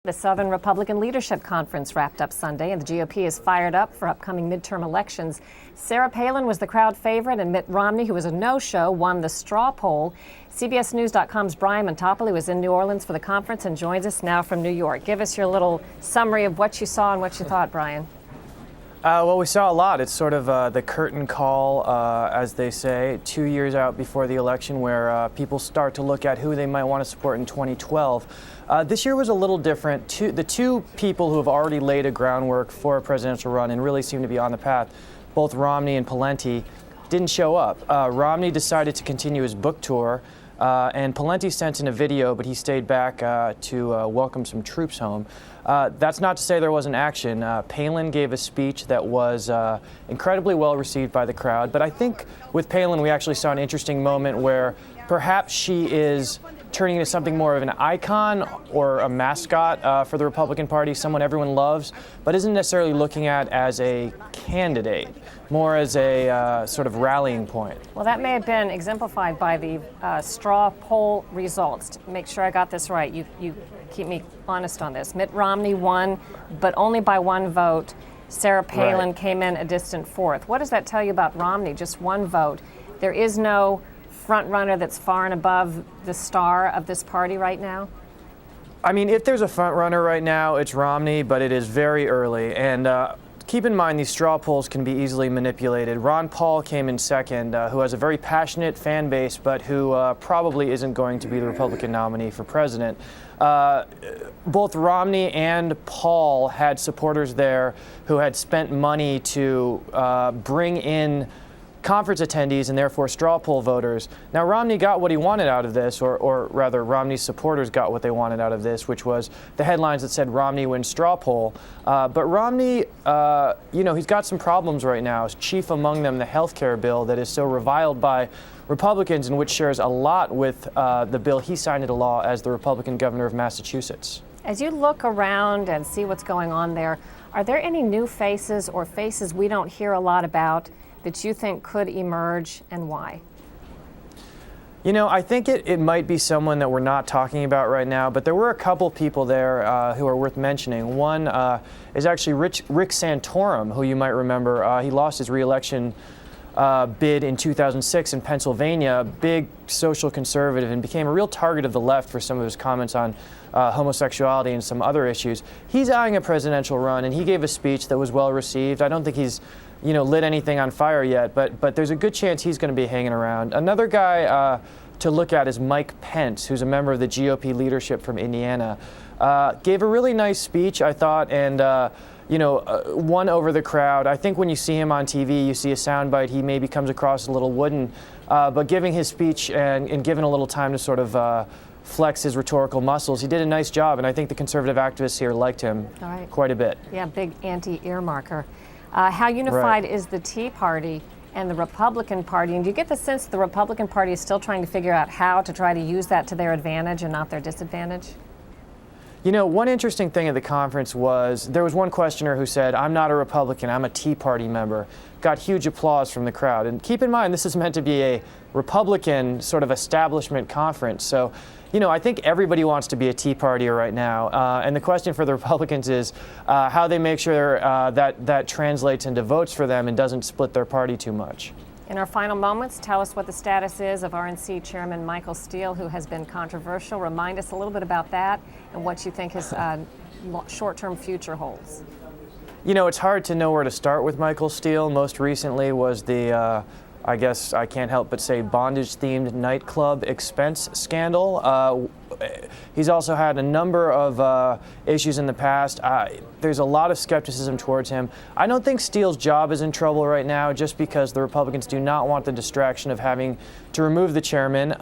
The Southern Republican Leadership Conference wrapped up Sunday, and the GOP is fired up for upcoming midterm elections. Sarah Palin was the crowd favorite, and Mitt Romney, who was a no-show, won the straw poll. CBSNews.com's Brian Montopoli was in New Orleans for the conference and joins us now from New York. Give us your little summary of what you saw and what you thought, Brian. Well, we saw a lot. It's sort of the curtain call, as they say, 2 years out before the election, where people start to look at who they might want to support in 2012. This year was a little different. The two people who have already laid a groundwork for a presidential run and really seem to be on the path, both Romney and Pawlenty, didn't show up. Romney decided to continue his book tour, and Pawlenty sent in a video, but he stayed back to welcome some troops home. That's not to say there wasn't action. Palin gave a speech that was incredibly well received by the crowd, but I think with Palin we actually saw an interesting moment where perhaps she is turning into something more of an icon or a mascot for the Republican Party, someone everyone loves, but isn't necessarily looking at as a candidate, more as a sort of rallying point. Well, that may have been exemplified by the straw poll results. To make sure I got this right, you keep me honest on this. Mitt Romney won, but only by one vote. Sarah Palin came in a distant fourth. What does that tell you about Romney? Just one vote. There is no front runner that's far and above the star of this party right now? I mean, if there's a front runner right now, it's Romney, but it is very early. And keep in mind, these straw polls can be easily manipulated. Ron Paul came in second, who has a very passionate fan base, but who probably isn't going to be the Republican nominee for president. Both Romney and Paul had supporters there who had spent money to bring in conference attendees and therefore straw poll voters. Now, Romney got what he wanted out of this, or rather Romney's supporters got what they wanted out of this, which was the headlines that said Romney wins straw poll. But Romney, he's got some problems right now, chief among them the health care bill that is so reviled by Republicans and which shares a lot with the bill he signed into law as the Republican governor of Massachusetts. As you look around and see what's going on there, are there any new faces or faces we don't hear a lot about that you think could emerge, and why? You know, I think it might be someone that we're not talking about right now, but there were a couple people there who are worth mentioning. One is actually Rick Santorum, who you might remember. He lost his re-election bid in 2006 in Pennsylvania, big social conservative, and became a real target of the left for some of his comments on homosexuality and some other issues. He's eyeing a presidential run, and he gave a speech that was well received. I don't think he's lit anything on fire yet, but there's a good chance he's going to be hanging around. Another guy to look at is Mike Pence, who's a member of the GOP leadership from Indiana. Gave a really nice speech, I thought, and won over the crowd. I think when you see him on TV, you see a soundbite, he maybe comes across a little wooden, but giving his speech and given a little time to sort of flex his rhetorical muscles, he did a nice job, and I think the conservative activists here liked him quite a bit. Yeah, big anti-earmarker. How unified is the Tea Party and the Republican Party? And do you get the sense that the Republican Party is still trying to figure out how to try to use that to their advantage and not their disadvantage? You know, one interesting thing at the conference was there was one questioner who said, "I'm not a Republican, I'm a Tea Party member." Got huge applause from the crowd. And keep in mind, this is meant to be a Republican sort of establishment conference. So, I think everybody wants to be a Tea Partier right now. And the question for the Republicans is how they make sure that translates into votes for them and doesn't split their party too much. In our final moments, tell us what the status is of RNC Chairman Michael Steele, who has been controversial. Remind us a little bit about that and what you think his short-term future holds. It's hard to know where to start with Michael Steele. Most recently was the, I guess I can't help but say, bondage-themed nightclub expense scandal. He's also had a number of issues in the past. There's a lot of skepticism towards him. I don't think Steele's job is in trouble right now just because the Republicans do not want the distraction of having to remove the chairman,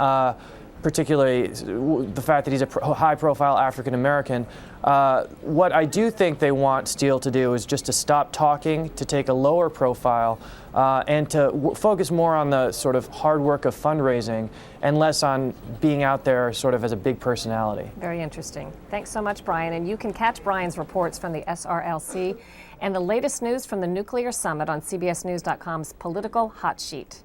particularly the fact that he's a high-profile African-American. What I do think they want Steele to do is just to stop talking, to take a lower profile, and to focus more on the sort of hard work of fundraising and less on being out there sort of as a big personality. Very interesting. Thanks so much, Brian. And you can catch Brian's reports from the SRLC and the latest news from the Nuclear Summit on CBSNews.com's Political Hot Sheet.